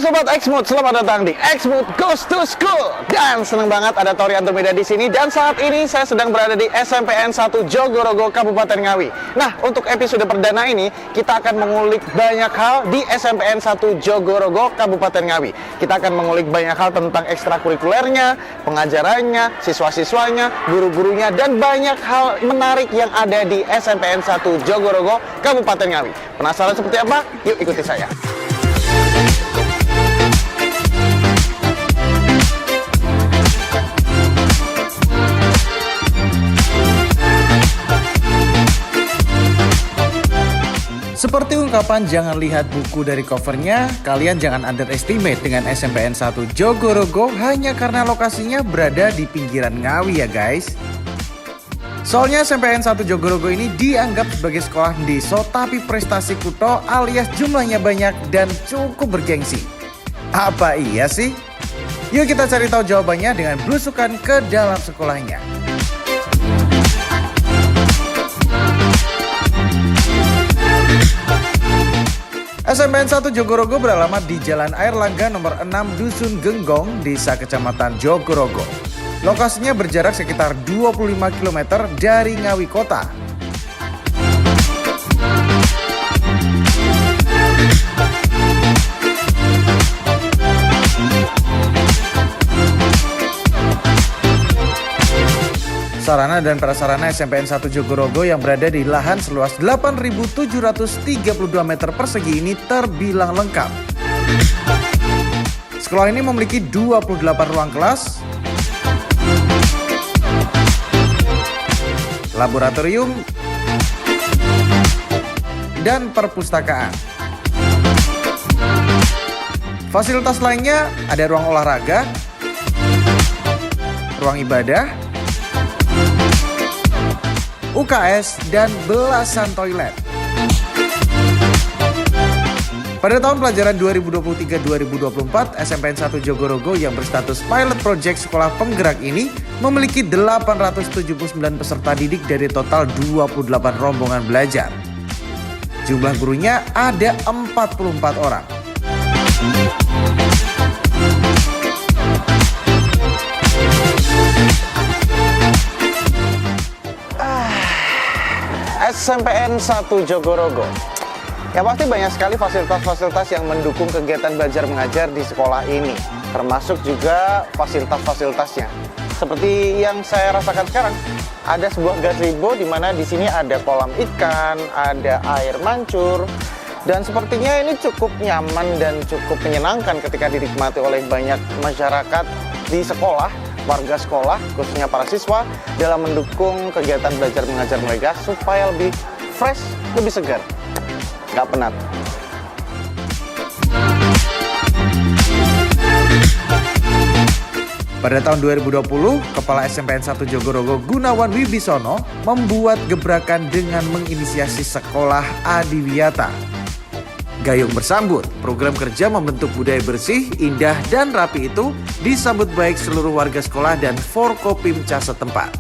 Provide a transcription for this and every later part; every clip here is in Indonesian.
Sobat Xmood, selamat datang di Xmood Goes to School. Dan senang banget ada Tori Antumida di sini. Dan saat ini saya sedang berada di SMPN 1 Jogorogo, Kabupaten Ngawi. Nah, untuk episode perdana ini kita akan mengulik banyak hal di SMPN 1 Jogorogo, Kabupaten Ngawi. Kita akan mengulik banyak hal tentang ekstrakurikulernya, pengajarannya, siswa-siswanya, guru-gurunya, dan banyak hal menarik yang ada di SMPN 1 Jogorogo, Kabupaten Ngawi. Penasaran seperti apa? Yuk ikuti saya. Seperti ungkapan jangan lihat buku dari covernya, kalian jangan underestimate dengan SMPN 1 Jogorogo hanya karena lokasinya berada di pinggiran Ngawi ya guys. Soalnya SMPN 1 Jogorogo ini dianggap sebagai sekolah deso tapi prestasi kuto alias jumlahnya banyak dan cukup bergengsi. Apa iya sih? Yuk kita cari tahu jawabannya dengan belusukan ke dalam sekolahnya. SMPN 1 Jogorogo beralamat di Jalan Air Langga nomor 6 Dusun Genggong, Desa Kecamatan Jogorogo. Lokasinya berjarak sekitar 25 km dari Ngawi Kota. Sarana dan prasarana SMPN 1 Jogorogo yang berada di lahan seluas 8.732 meter persegi ini terbilang lengkap. Sekolah ini memiliki 28 ruang kelas, laboratorium, dan perpustakaan. Fasilitas lainnya ada ruang olahraga, ruang ibadah, UKS, dan belasan toilet. Pada tahun pelajaran 2023-2024, SMPN 1 Jogorogo yang berstatus pilot project sekolah penggerak ini memiliki 879 peserta didik dari total 28 rombongan belajar. Jumlah gurunya ada 44 orang. SMPN 1 Jogorogo. Ya pasti banyak sekali fasilitas-fasilitas yang mendukung kegiatan belajar mengajar di sekolah ini, termasuk juga fasilitas-fasilitasnya. Seperti yang saya rasakan sekarang, ada sebuah gazebo di mana di sini ada kolam ikan, ada air mancur, dan sepertinya ini cukup nyaman dan cukup menyenangkan ketika dinikmati oleh banyak masyarakat di sekolah, warga sekolah, khususnya para siswa, dalam mendukung kegiatan belajar mengajar mereka supaya lebih fresh, lebih segar, nggak penat. Pada tahun 2020, Kepala SMPN 1 Jogorogo Gunawan Wibisono membuat gebrakan dengan menginisiasi sekolah Adiwiyata. Gayung bersambut, program kerja membentuk budaya bersih, indah, dan rapi itu disambut baik seluruh warga sekolah dan Forkopimca setempat.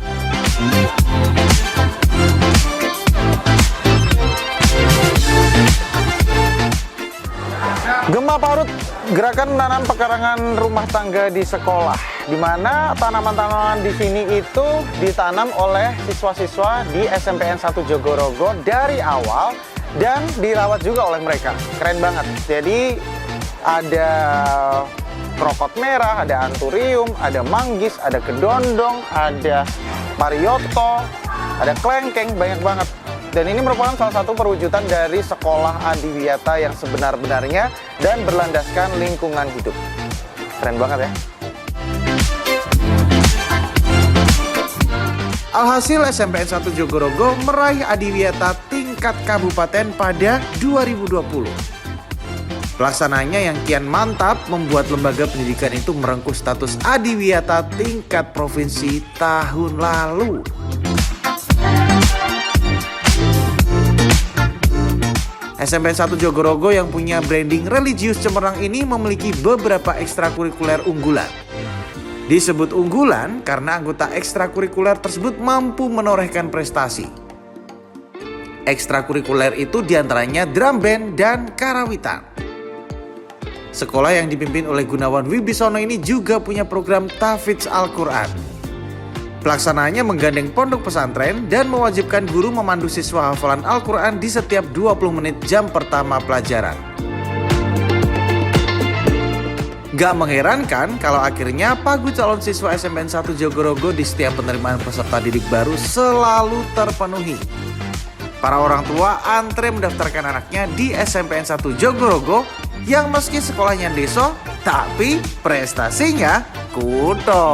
Gempa parut gerakan menanam pekarangan rumah tangga di sekolah, di mana tanaman-tanaman di sini itu ditanam oleh siswa-siswa di SMPN 1 Jogorogo dari awal dan dirawat juga oleh mereka. Keren banget. Jadi ada krokot merah, ada anturium, ada manggis, ada kedondong, ada parioto, ada klengkeng, banyak banget. Dan ini merupakan salah satu perwujudan dari sekolah Adiwiyata yang sebenar-benarnya dan berlandaskan lingkungan hidup. Keren banget ya. Alhasil SMPN 1 Jogorogo meraih Adiwiyata tingkat kabupaten pada 2020. Pelaksananya yang kian mantap membuat lembaga pendidikan itu merengkuh status Adiwiyata tingkat provinsi tahun lalu. SMPN 1 Jogorogo yang punya branding religius cemerlang ini memiliki beberapa ekstrakurikuler unggulan. Disebut unggulan karena anggota ekstrakurikuler tersebut mampu menorehkan prestasi. Ekstrakurikuler itu diantaranya drum band dan karawitan. Sekolah yang dipimpin oleh Gunawan Wibisono ini juga punya program Tahfidz Al-Quran. Pelaksanaannya menggandeng pondok pesantren dan mewajibkan guru memandu siswa hafalan Al-Quran di setiap 20 menit jam pertama pelajaran. Gak mengherankan kalau akhirnya pagu calon siswa SMPN 1 Jogorogo di setiap penerimaan peserta didik baru selalu terpenuhi. Para orang tua antre mendaftarkan anaknya di SMPN 1 Jogorogo yang meski sekolahnya deso, tapi prestasinya kuto.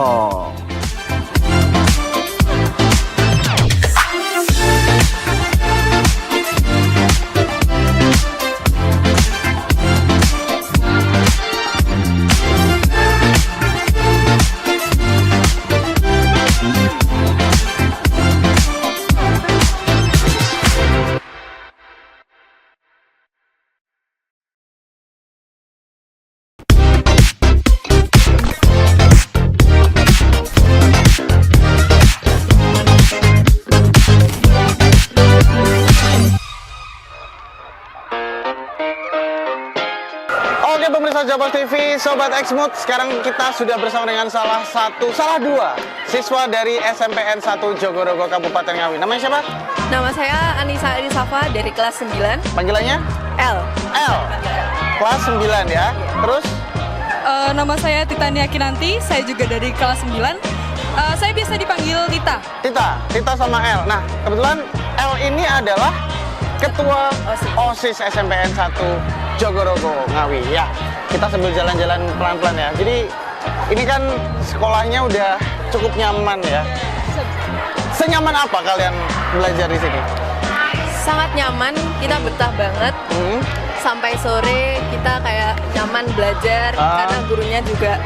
Oke pemirsa Jabar TV, Sobat Xmood, sekarang kita sudah bersama dengan salah dua siswa dari SMPN 1 Jogorogo Kabupaten Ngawi. Namanya siapa? Nama saya Anissa Elisafa dari kelas 9. Panggilannya? L. L. Kelas 9 ya. Terus? Nama saya Titania Kinanti, saya juga dari kelas 9. Saya biasa dipanggil Tita. Tita sama L. Nah, kebetulan L ini adalah Ketua OSIS SMPN 1 Jogorogo Ngawi. Ya, kita sambil jalan-jalan pelan-pelan ya. Jadi ini kan sekolahnya udah cukup nyaman ya. Senyaman apa kalian belajar di sini? Sangat nyaman, kita betah banget. Sampai sore kita kayak nyaman belajar karena gurunya juga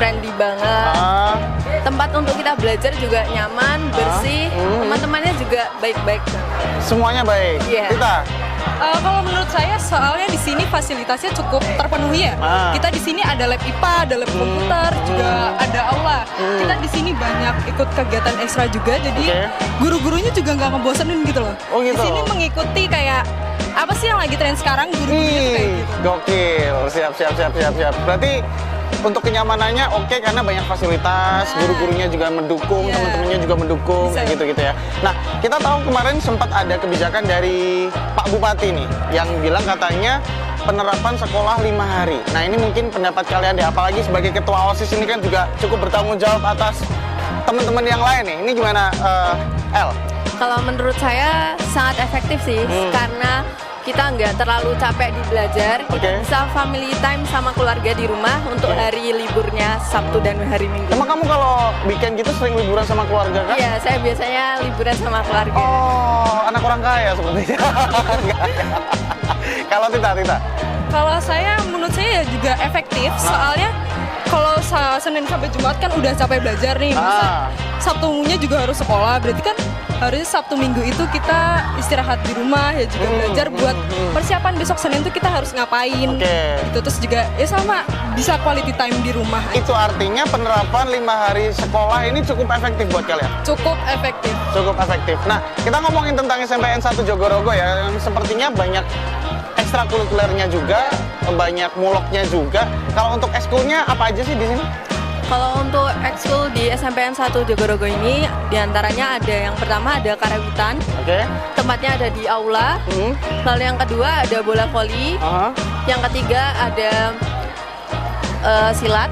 friendly banget. Tempat untuk kita belajar juga nyaman, bersih. Teman-temannya juga baik-baik. Semuanya baik. Iya. Tita? Kalau menurut saya soalnya di sini fasilitasnya cukup terpenuhi ya. Kita di sini ada lab IPA, ada lab komputer, juga ada aula. Kita di sini banyak ikut kegiatan ekstra juga, jadi guru-gurunya juga nggak ngebosenin gitu loh. Oh gitu. Di sini mengikuti kayak apa sih yang lagi tren sekarang, guru-gurunya tuh kayak gitu. Gokil. Siap. Berarti untuk kenyamanannya oke karena banyak fasilitas, guru-gurunya juga mendukung, teman-temannya juga mendukung, kayak gitu-gitu ya. Nah, kita tahu kemarin sempat ada kebijakan dari Pak Bupati nih yang bilang katanya penerapan sekolah 5 hari. Nah, ini mungkin pendapat kalian deh, apalagi sebagai ketua OSIS ini kan juga cukup bertanggung jawab atas teman-teman yang lain nih. Ini gimana, L? Kalau menurut saya sangat efektif sih, karena kita nggak terlalu capek di belajar, kita bisa family time sama keluarga di rumah untuk hari liburnya Sabtu dan hari Minggu. Emang kamu kalau weekend gitu sering liburan sama keluarga kan? Iya, saya biasanya liburan sama keluarga. Oh, anak orang kaya sepertinya. Kalau Tita? Kalau saya, menurut saya ya juga efektif, soalnya kalau Senin sampai Jumat kan udah capek belajar nih, masa Sabtunya juga harus sekolah, berarti kan harusnya Sabtu Minggu itu kita istirahat di rumah ya, juga belajar buat persiapan besok Senin tuh kita harus ngapain. Gitu, terus juga ya sama bisa quality time di rumah. Itu artinya penerapan 5 hari sekolah ini cukup efektif buat kalian? Cukup efektif. Nah, kita ngomongin tentang SMPN 1 Jogorogo ya, yang sepertinya banyak ekstrakurikulernya juga, banyak muloknya juga. Kalau untuk ekskulnya apa aja sih di sini? Kalau untuk ekskul di SMPN 1 Jogorogo ini, diantaranya ada yang pertama ada karawitan, tempatnya ada di aula. Lalu yang kedua ada bola voli, yang ketiga ada silat,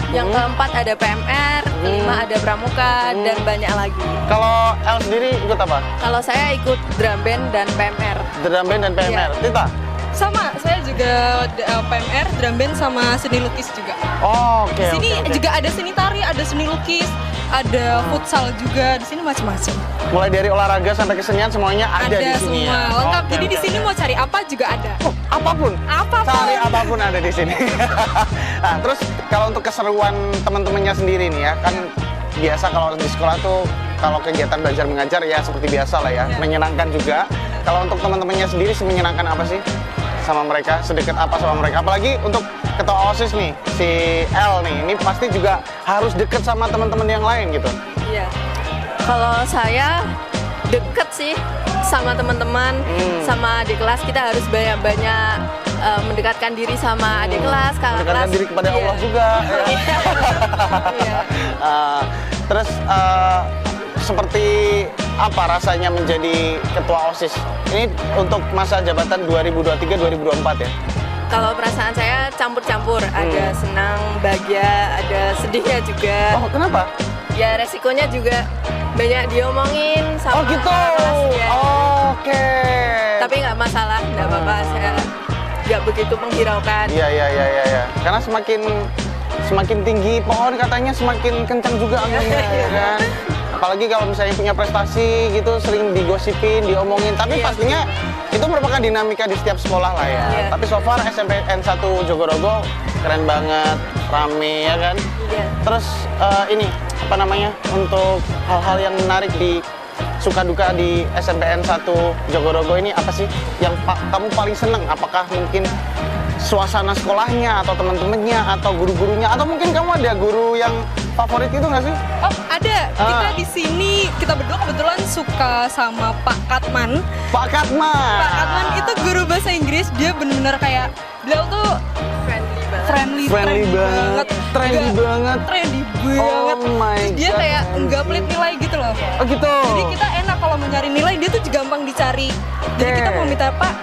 yang keempat ada PMR, kelima ada pramuka, dan banyak lagi. Kalau L sendiri ikut apa? Kalau saya ikut drum band dan PMR. Drum band dan PMR. Tita? Sama, saya juga PMR, drum band sama seni lukis juga. Oke. Di sini juga ada seni tari, ada seni lukis, ada futsal juga. Di sini macam-macam. Mulai dari olahraga sampai kesenian semuanya ada di sini. Semua ya? lengkap. Jadi di sini mau cari apa juga ada. Apapun. Cari apapun ada di sini. Nah, terus kalau untuk keseruan teman-temannya sendiri nih ya, kan biasa kalau di sekolah tuh kalau kegiatan belajar mengajar ya seperti biasa lah ya, menyenangkan juga. Kalau untuk teman-temannya sendiri menyenangkan apa sih sama mereka? Sedekat apa sama mereka? Apalagi untuk ketua OSIS nih, si L nih, ini pasti juga harus deket sama teman-teman yang lain gitu. Iya. Kalau saya deket sih sama teman-teman, sama di kelas kita harus banyak-banyak mendekatkan diri sama adik kelas, kakak kelas. Mendekatkan diri kepada Iya. Allah juga. Ya. Iya. Terus seperti apa rasanya menjadi ketua OSIS? Ini untuk masa jabatan 2023-2024 ya? Kalau perasaan saya campur-campur, ada senang, bahagia, ada sedihnya juga. Oh, kenapa? Ya resikonya juga banyak diomongin sama Oh gitu. kakak kelas, ya. Oke. Tapi nggak masalah, nggak apa-apa. Saya nggak begitu menghiraukan. Iya. Karena semakin tinggi pohon katanya semakin kencang juga anginnya, ya kan? Apalagi kalau misalnya punya prestasi gitu, sering digosipin, diomongin. Tapi Iya. pastinya itu merupakan dinamika di setiap sekolah lah ya. Iya. Tapi so far SMPN 1 Jogorogo keren banget, rame ya kan? Iya. Terus ini apa namanya, untuk hal-hal yang menarik di suka duka di SMPN 1 Jogorogo ini apa sih yang kamu paling seneng? Apakah mungkin suasana sekolahnya atau teman-temannya atau guru-gurunya, atau mungkin kamu ada guru yang favorit itu nggak sih? Oh ada, kita di sini kita berdua kebetulan suka sama Pak Katman. Pak Katman. Pak Katman itu guru bahasa Inggris, dia bener-bener kayak beliau tuh Friendly banget. friendly Trendy banget. Oh my Terus dia God. kayak nggak pelit nilai gitu loh. Oh gitu. Jadi kita enak kalau mencari nilai, dia tuh gampang dicari. Jadi Oke. kita mau minta, Pak,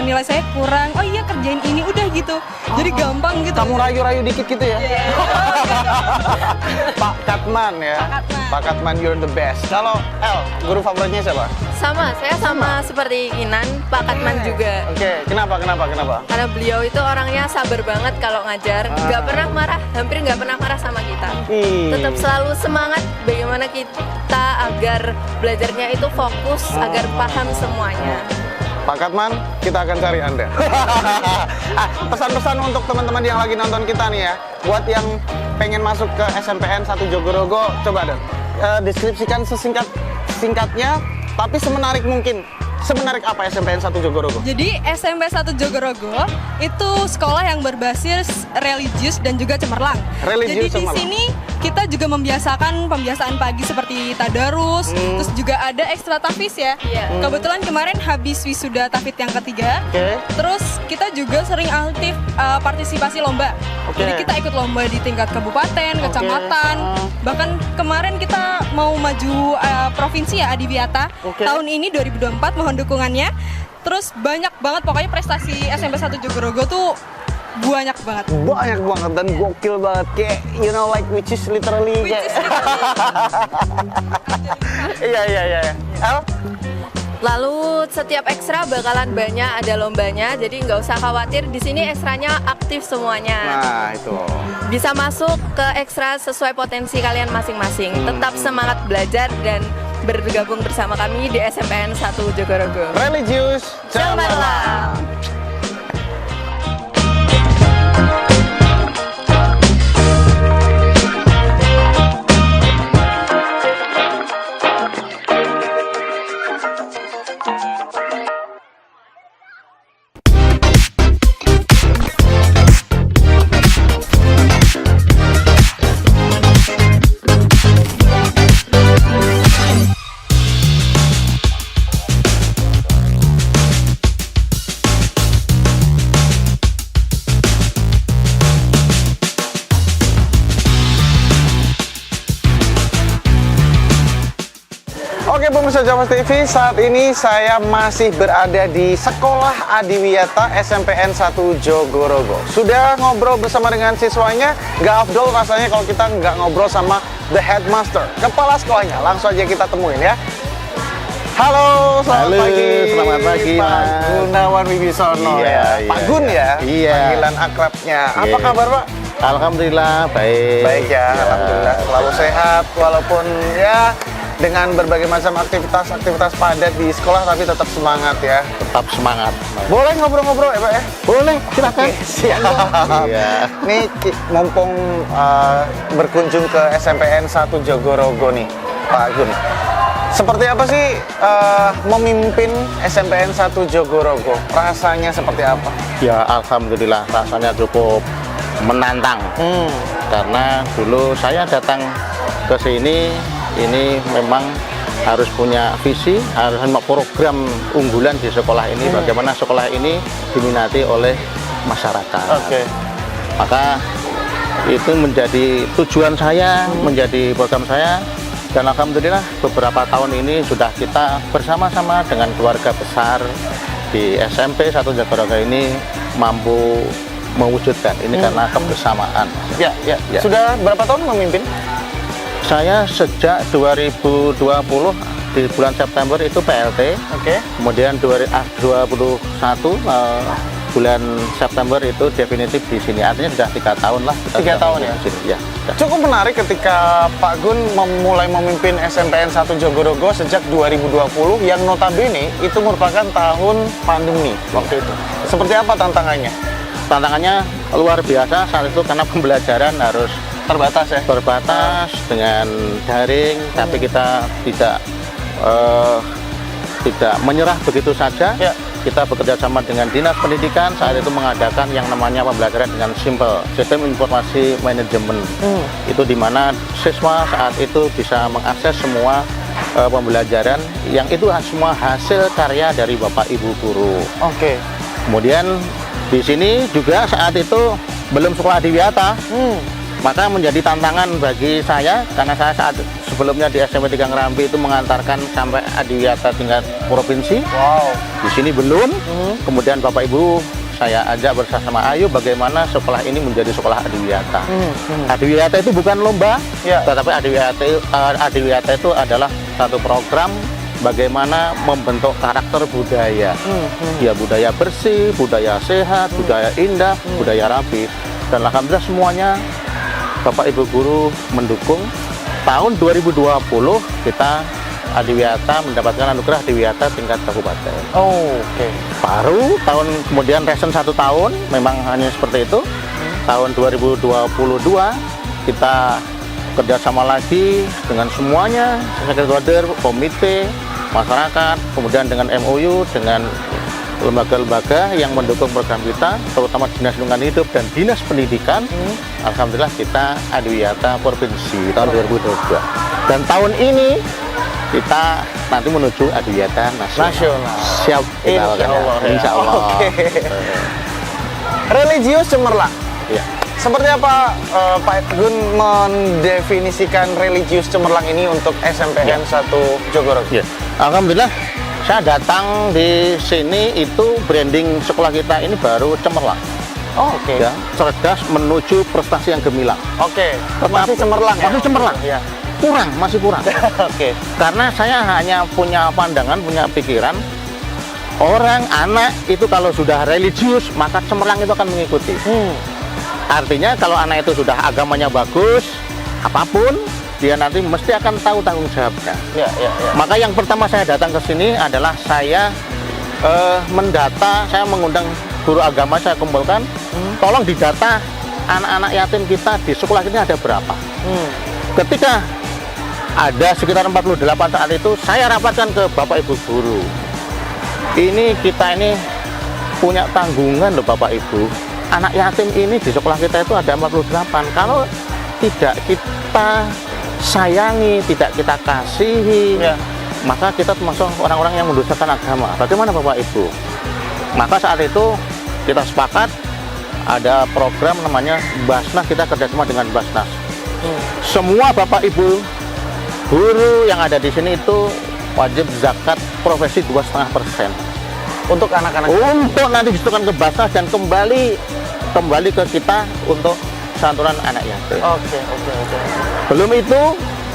nilai saya kurang. Oh iya, kerjain ini udah gitu. Jadi gampang gitu. Kamu rayu-rayu dikit gitu ya? Iya. Pak Katman ya. Pak Katman. Pak Katman, you're the best. Kalau El, guru favoritnya siapa? Sama, saya sama seperti Kinan, Pak Katman juga. Oke, kenapa? Karena beliau itu orangnya sabar banget kalau ngajar, nggak pernah marah, hampir nggak pernah marah sama kita. Ih. Tetap selalu semangat bagaimana kita agar belajarnya itu fokus, agar paham semuanya. Pak Katman, kita akan cari Anda. Pesan-pesan untuk teman-teman yang lagi nonton kita nih ya, buat yang pengen masuk ke SMPN 1 Jogorogo, coba dong deskripsikan sesingkatnya, tapi semenarik mungkin. Semenarik apa SMPN 1 Jogorogo? Jadi SMP 1 Jogorogo itu sekolah yang berbasis religius dan juga cemerlang. Religius, Jadi di cemerlang. sini kita juga membiasakan pembiasaan pagi seperti tadarus, terus juga ada ekstra tahfiz ya. Iya. Kebetulan kemarin habis wisuda tahfiz yang ketiga. Oke. Terus kita juga sering aktif partisipasi lomba. Oke. Jadi kita ikut lomba di tingkat kabupaten, kecamatan. Bahkan kemarin kita mau maju provinsi ya, Adiwiyata. Oke. Tahun ini 2024 mohon dukungannya. Terus banyak banget pokoknya prestasi SMP 1 Jogorogo tuh banyak banget. Banyak banget dan gokil banget, kayak you know like which is literally kayak iya. El? Lalu setiap ekstra bakalan banyak ada lombanya, jadi nggak usah khawatir. Di sini ekstranya aktif semuanya. Nah, itu. Bisa masuk ke ekstra sesuai potensi kalian masing-masing. Tetap semangat belajar dan bergabung bersama kami di SMPN 1 Jogorogo. Religius Cemerlang. Oke pemirsa Jawas TV, saat ini saya masih berada di Sekolah Adiwiyata SMPN 1 Jogorogo. Sudah ngobrol bersama dengan siswanya, nggak afdol rasanya kalau kita nggak ngobrol sama the headmaster, kepala sekolahnya. Langsung aja kita temuin ya. Halo, selamat Halo, pagi. selamat pagi, Pak Mas. Gunawan Wibisono Iya, ya. iya, Pak Gun ya, iya. panggilan akrabnya. Apa Iya. kabar Pak? Alhamdulillah baik. Baik ya, alhamdulillah selalu sehat walaupun ya dengan berbagai macam aktivitas padat di sekolah tapi tetap semangat ya. Tetap semangat. Boleh ngobrol-ngobrol ya Pak ya? Boleh, silakan. Oke, siap. Iya. Nih mumpung berkunjung ke SMPN 1 Jogorogo nih Pak Gun. Seperti apa sih memimpin SMPN 1 Jogorogo? Rasanya seperti apa? Ya alhamdulillah rasanya cukup menantang. Karena dulu saya datang ke sini ini memang harus punya visi, harus punya program unggulan di sekolah ini, bagaimana sekolah ini diminati oleh masyarakat. Oke. Maka itu menjadi tujuan saya, menjadi program saya, dan alhamdulillah beberapa tahun ini sudah kita bersama-sama dengan keluarga besar di SMP 1 Jogorogo ini mampu mewujudkan ini karena kebersamaan. Ya. Ya. Sudah berapa tahun memimpin? Saya sejak 2020 di bulan September itu PLT, Oke. kemudian 2021 bulan September itu definitif di sini. Artinya sudah 3 tahun lah. Kita 3 sudah tahun memimpin ya? di sini. Ya. sudah. Cukup menarik ketika Pak Gun memulai memimpin SMPN 1 Jogorogo sejak 2020 yang notabene itu merupakan tahun pandemi waktu itu. Seperti apa tantangannya? Tantangannya luar biasa saat itu karena pembelajaran harus Terbatas ya? terbatas dengan daring, tapi kita tidak menyerah begitu saja. Ya. Kita bekerja sama dengan Dinas Pendidikan saat itu mengadakan yang namanya pembelajaran dengan simple, sistem informasi manajemen. Itu di mana siswa saat itu bisa mengakses semua pembelajaran yang itu semua hasil karya dari Bapak Ibu guru. Oke. Kemudian di sini juga saat itu belum sekolah adiwiyata. Maka menjadi tantangan bagi saya karena saya saat sebelumnya di SMP 3 Ngerambi itu mengantarkan sampai adiwiyata tingkat provinsi. Wow. Di sini belum. Kemudian Bapak Ibu saya ajak bersama, ayo bagaimana sekolah ini menjadi sekolah adiwiyata. Adiwiyata itu bukan lomba, Ya. tetapi adiwiyata itu adalah satu program bagaimana membentuk karakter budaya. Ya, budaya bersih, budaya sehat, budaya indah, budaya rapi. Dan alhamdulillah semuanya Bapak Ibu guru mendukung. Tahun 2020 kita adiwiyata mendapatkan anugerah adiwiyata tingkat kabupaten. Oh, oke. Baru tahun kemudian resen 1 tahun memang hanya seperti itu. Tahun 2022 kita kerjasama lagi dengan semuanya, stakeholder, komite, masyarakat, kemudian dengan MOU, dengan lembaga-lembaga yang mendukung program kita, terutama Dinas Lingkungan Hidup dan Dinas Pendidikan. Alhamdulillah kita adiwiyata provinsi tahun 2022. Dan tahun ini kita nanti menuju adiwiyata nasional. Siap kita Insya Allah. Ya. Insya Allah. Oke. Religius cemerlang. Ya. Seperti apa Pak Gun mendefinisikan religius cemerlang ini untuk SMPN 1 Jogorogo? Ya. Alhamdulillah saya datang di sini itu branding sekolah kita ini baru cemerlang. Oh, oke. Ya, cerdas menuju prestasi yang gemilang. Oke. Tetap- Masih cemerlang ya? Masih cemerlang. Ya. Masih kurang. Oke. Karena saya hanya punya pandangan, punya pikiran, orang anak itu kalau sudah religius maka cemerlang itu akan mengikuti. Artinya kalau anak itu sudah agamanya bagus, apapun dia nanti mesti akan tahu tanggung jawabnya. Ya. Maka yang pertama saya datang ke sini adalah saya mendata, saya mengundang guru agama, saya kumpulkan, tolong didata anak-anak yatim kita di sekolah ini ada berapa. Ketika ada sekitar 48 saat itu, saya rapatkan ke Bapak Ibu guru. Kita ini punya tanggungan loh Bapak Ibu. Anak yatim ini di sekolah kita itu ada 48. Kalau tidak kita sayangi, tidak kita kasihi, Ya. maka kita termasuk orang-orang yang mendustakan agama. Bagaimana Bapak Ibu? Maka saat itu kita sepakat ada program namanya Basnas, kita kerjasama dengan Basnas. Semua Bapak Ibu guru yang ada di sini itu wajib zakat profesi 2,5%. Untuk anak-anak. Untuk nanti disitukan ke Basnas dan kembali ke kita untuk santunan anak yatim. Oke. Belum itu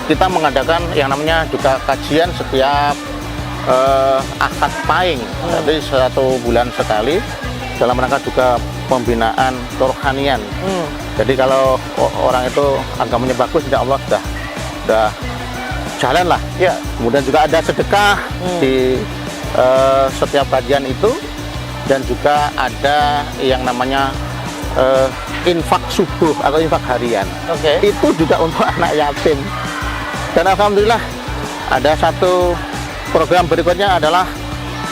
kita mengadakan yang namanya juga kajian setiap akad pahing, jadi 1 bulan sekali dalam rangka juga pembinaan kerohanian. Jadi kalau orang itu agamanya bagus, insya Allah sudah jalan lah. Ya. Kemudian juga ada sedekah di setiap kajian itu, dan juga ada yang namanya infak subuh atau infak harian. Oke. Itu juga untuk anak yatim. Dan alhamdulillah ada satu program berikutnya adalah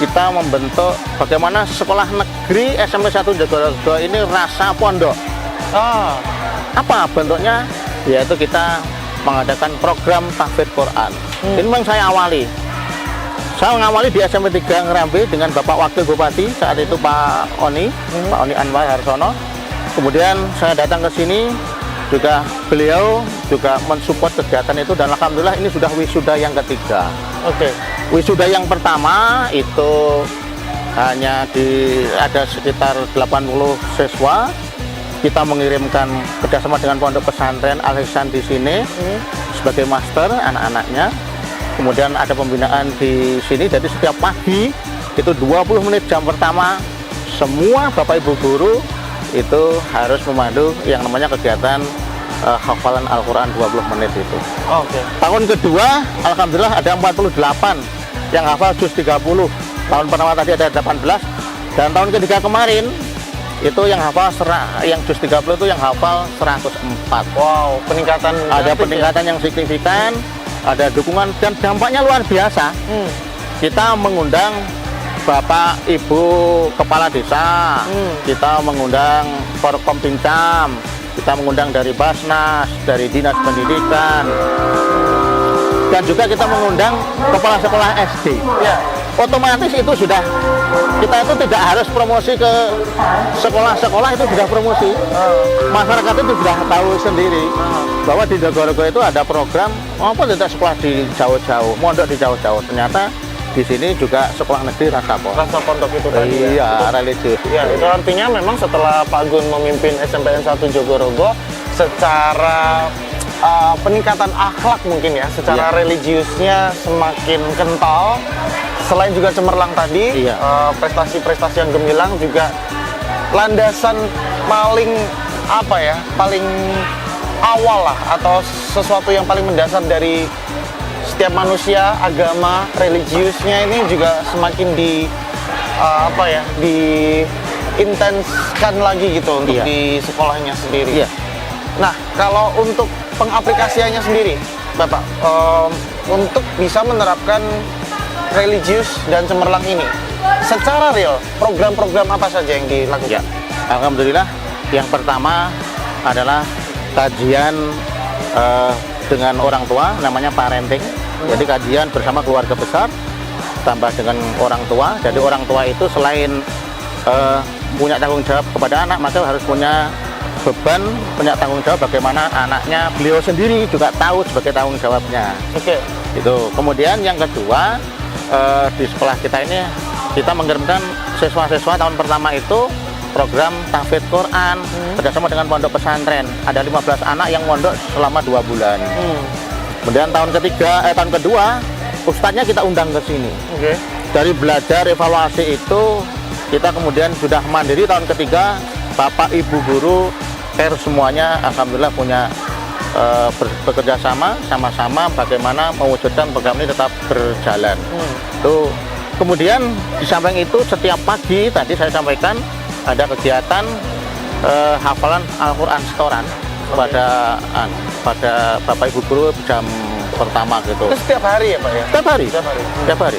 kita membentuk bagaimana sekolah negeri SMP 1 Jogorogo ini rasa pondok. Ah. Apa bentuknya? Yaitu kita mengadakan program tahfidz Quran. Ini memang saya awali. Saya mengawali di SMP 3 Ngerambe dengan Bapak Wakil Bupati saat itu Pak Oni, Pak Oni Anwar Harsono. Kemudian saya datang ke sini, juga beliau juga mensupport kegiatan itu, dan alhamdulillah ini sudah wisuda yang ketiga. Oke. Wisuda yang pertama itu hanya ada sekitar 80 siswa. Kita mengirimkan kerjasama dengan Pondok Pesantren Al Ihsan di sini sebagai master anak-anaknya. Kemudian ada pembinaan di sini, jadi setiap pagi itu 20 menit jam pertama semua Bapak Ibu guru itu harus memandu yang namanya kegiatan hafalan Al-Quran 20 menit itu. Oke. Tahun kedua alhamdulillah ada 48 yang hafal juz 30. Tahun pertama tadi ada 18, dan tahun ketiga kemarin itu yang hafal yang juz 30 itu yang hafal 104. Wow, peningkatan Ada drastis peningkatan yang signifikan, ada dukungan, dan dampaknya luar biasa. Kita mengundang Bapak Ibu Kepala Desa, kita mengundang Forkompimcam, kita mengundang dari Basnas, dari Dinas Pendidikan, dan juga kita mengundang Kepala Sekolah SD. Ya. Otomatis itu sudah, kita itu tidak harus promosi ke sekolah-sekolah, itu sudah promosi. Masyarakat itu sudah tahu sendiri bahwa di Jogorogo itu ada program maupun tidak sekolah di jauh-jauh, mondok di jauh-jauh. Ternyata di sini juga sekolah negeri rasa pondok itu tadi. Iya, religius. Ya, itu artinya memang setelah Pak Gun memimpin SMPN 1 Jogorogo, secara peningkatan akhlak mungkin ya, secara religiusnya semakin kental. Selain juga cemerlang tadi, prestasi-prestasi yang gemilang juga landasan paling paling awal lah, atau sesuatu yang paling mendasar dari setiap manusia, agama, religiusnya ini juga semakin diintenskan lagi gitu untuk di sekolahnya sendiri. Nah, kalau untuk pengaplikasiannya sendiri, Bapak, untuk bisa menerapkan religius dan cemerlang ini secara real, program-program apa saja yang dilakukan? Alhamdulillah, yang pertama adalah kajian dengan orang tua, namanya parenting. Jadi kajian bersama keluarga besar tambah dengan orang tua. Jadi orang tua itu selain punya tanggung jawab kepada anak, maka harus punya beban, punya tanggung jawab bagaimana anaknya beliau sendiri juga tahu sebagai tanggung jawabnya. Oke. Itu. Kemudian yang kedua, di sekolah kita ini kita mengirimkan siswa-siswa tahun pertama itu program tahfidz Quran kerjasama dengan Pondok Pesantren. Ada 15 anak yang mondok selama 2 bulan. Kemudian tahun kedua ustadznya kita undang ke sini. Dari belajar evaluasi itu kita kemudian sudah mandiri. Tahun ketiga Bapak Ibu guru semuanya alhamdulillah punya bekerja sama-sama bagaimana mewujudkan program ini tetap berjalan. Tuh. Kemudian di samping itu setiap pagi tadi saya sampaikan ada kegiatan hafalan Al-Quran setoran pada Bapak Ibu guru jam pertama gitu. Itu setiap hari ya Pak ya? Setiap hari.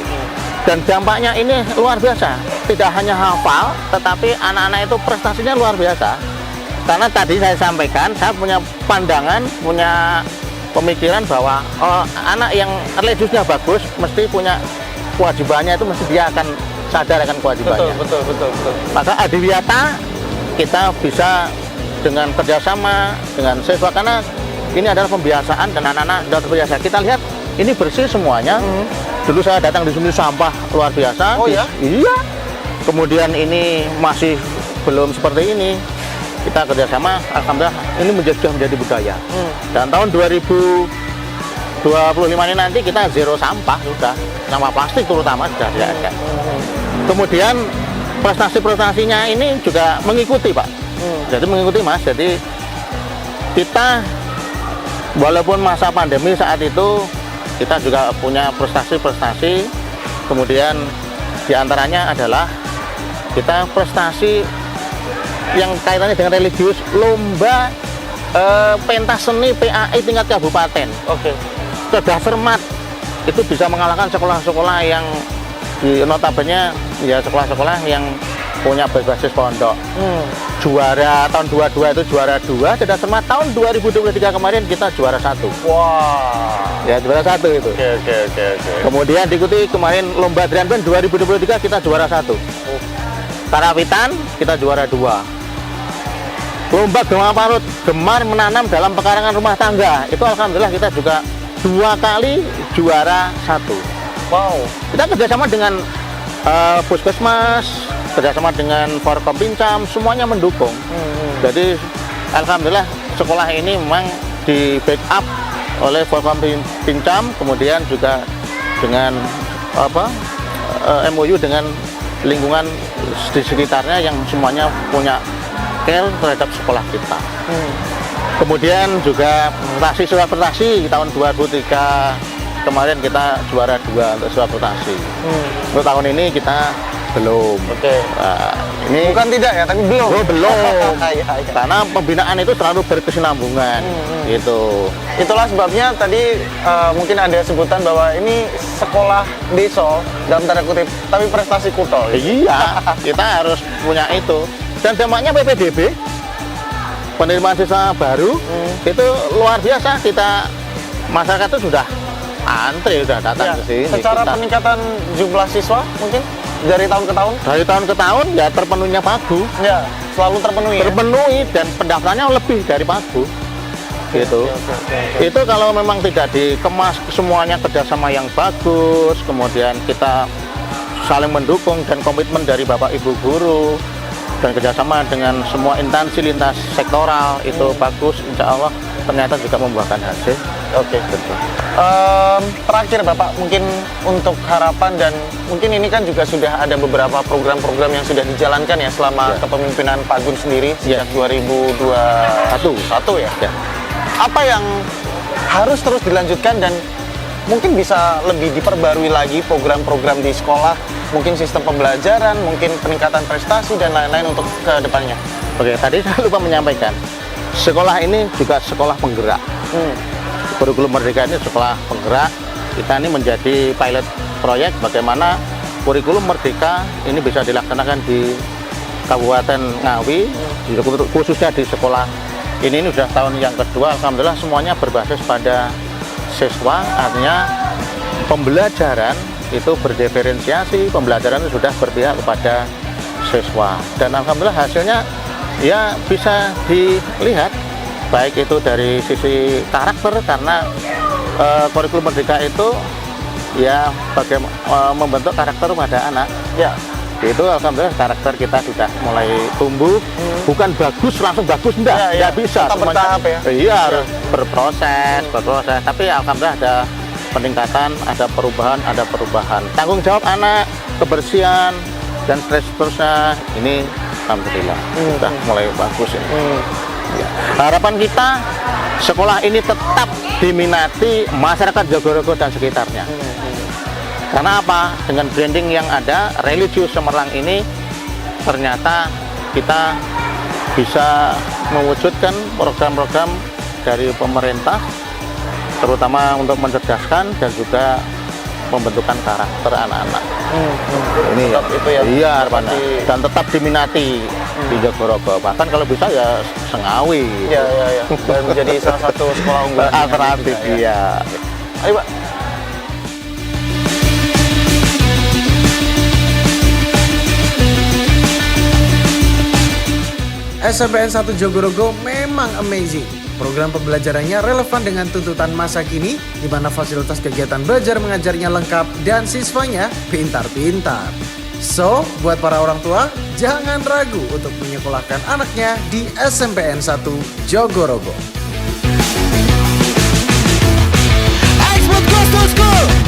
Dan dampaknya ini luar biasa. Tidak hanya hafal, tetapi anak-anak itu prestasinya luar biasa. Karena tadi saya sampaikan, saya punya pandangan, punya pemikiran bahwa anak yang religiusnya bagus mesti punya kewajibannya, itu mesti dia akan sadar akan kewajibannya. Betul. Maka Adiwiyata kita bisa dengan kerjasama dengan siswa, karena ini adalah pembiasaan dan anak-anak sudah terbiasa. Kita lihat ini bersih semuanya. Dulu saya datang di sini sampah luar biasa. Oh ya? Iya. Kemudian ini masih belum seperti ini. Kita kerjasama, alhamdulillah ini sudah menjadi budaya. Dan tahun 2025 ini nanti kita zero sampah sudah, sampah plastik terutama sudah tidak ada. Kemudian prestasi-prestasinya ini juga mengikuti Pak. Jadi mengikuti Mas. Jadi kita walaupun masa pandemi saat itu kita juga punya prestasi-prestasi. Kemudian diantaranya adalah kita prestasi yang kaitannya dengan religius, lomba pentas seni PAI tingkat kabupaten. Sudah Cermat itu bisa mengalahkan sekolah-sekolah yang di notabene ya sekolah-sekolah yang punya berbasis pondok. Juara tahun 22 itu juara 2, Cerdas Cermat tahun 2023 kemarin kita juara 1. Wah. Ya, juara 1 itu. Oke. Kemudian diikuti kemarin lomba Drum Band 2023 kita juara 1. Karawitan kita juara 2. Lomba Gema Parut, gemar menanam dalam pekarangan rumah tangga, itu alhamdulillah kita juga 2 kali juara 1. Wow. Kita kerjasama dengan Puskesmas, kerjasama dengan Forkom Pincam, semuanya mendukung. Jadi alhamdulillah sekolah ini memang di backup oleh Forkom Pincam, kemudian juga dengan MOU dengan lingkungan di sekitarnya yang semuanya punya care terhadap sekolah kita. Kemudian juga siswa prestasi tahun 2023 kemarin kita juara 2 untuk siswa prestasi. Untuk tahun ini kita belum. Oke. Nah, ini Bukan tidak ya, tapi belum. Oh, belum. Iya. Karena pembinaan itu selalu berkesinambungan. Gitu. Itulah sebabnya tadi mungkin ada sebutan bahwa ini sekolah desa dalam tanda kutip, tapi prestasi kutol. Iya, kita harus punya itu. Dan dampaknya PPDB, penerimaan siswa baru, itu luar biasa. Kita masyarakat itu sudah antri, sudah datang Ya, ke sini. secara Kita- peningkatan jumlah siswa mungkin dari tahun ke tahun dari tahun ke tahun ya terpenuhnya Pagu, ya selalu terpenuhi. terpenuhi dan pendaftarannya lebih dari Pagu. Gitu. Oke. Itu kalau memang tidak dikemas semuanya kerjasama yang bagus, kemudian kita saling mendukung dan komitmen dari Bapak Ibu guru dan kerjasama dengan semua instansi lintas sektoral itu bagus, insya Allah ternyata juga membuahkan hasil. Oke. Terakhir Bapak, mungkin untuk harapan dan mungkin ini kan juga sudah ada beberapa program-program yang sudah dijalankan ya selama Ya. kepemimpinan Pak Gun sendiri sejak 2021 ya. Ya. Apa yang harus terus dilanjutkan dan mungkin bisa lebih diperbarui lagi program-program di sekolah, mungkin sistem pembelajaran, mungkin peningkatan prestasi dan lain-lain untuk ke depannya. Oke, tadi saya lupa menyampaikan, sekolah ini juga sekolah penggerak. Kurikulum Merdeka ini sekolah penggerak. Kita ini menjadi pilot proyek bagaimana kurikulum Merdeka ini bisa dilaksanakan di Kabupaten Ngawi, khususnya di sekolah ini sudah tahun yang kedua. Alhamdulillah semuanya berbasis pada siswa, artinya pembelajaran itu berdiferensiasi, pembelajaran itu sudah berpihak kepada siswa, dan alhamdulillah hasilnya ya bisa dilihat baik itu dari sisi karakter, karena kurikulum Merdeka itu ya bagaimana membentuk karakter pada anak. Ya. Itu alhamdulillah karakter kita sudah mulai tumbuh. Bukan bagus langsung bagus, enggak, Ya, ya. bisa Tetap semuanya. bertahap ya. Iya, harus berproses. Tapi alhamdulillah ada peningkatan, ada perubahan. Tanggung jawab anak, kebersihan dan seterusnya ini alhamdulillah sudah mulai bagus ini. Ya. Harapan kita sekolah ini tetap diminati masyarakat Jogorogo dan sekitarnya. Karena apa? Dengan branding yang ada, Religius Cemerlang ini ternyata kita bisa mewujudkan program-program dari pemerintah, terutama untuk mencerdaskan dan juga pembentukan karakter anak-anak. Ini ya, Itu ya. iya harapannya. Dan tetap diminati di Jogorogo. Bahkan kalau bisa ya Sengawi. Ya. Dan menjadi salah satu sekolah unggulan Alternatif, juga, iya. Ayo Pak. SMPN 1 Jogorogo memang amazing. Program pembelajarannya relevan dengan tuntutan masa kini, di mana fasilitas kegiatan belajar mengajarnya lengkap dan siswanya pintar-pintar. So, buat para orang tua, jangan ragu untuk menyekolahkan anaknya di SMPN 1 Jogorogo. Expert goes to school.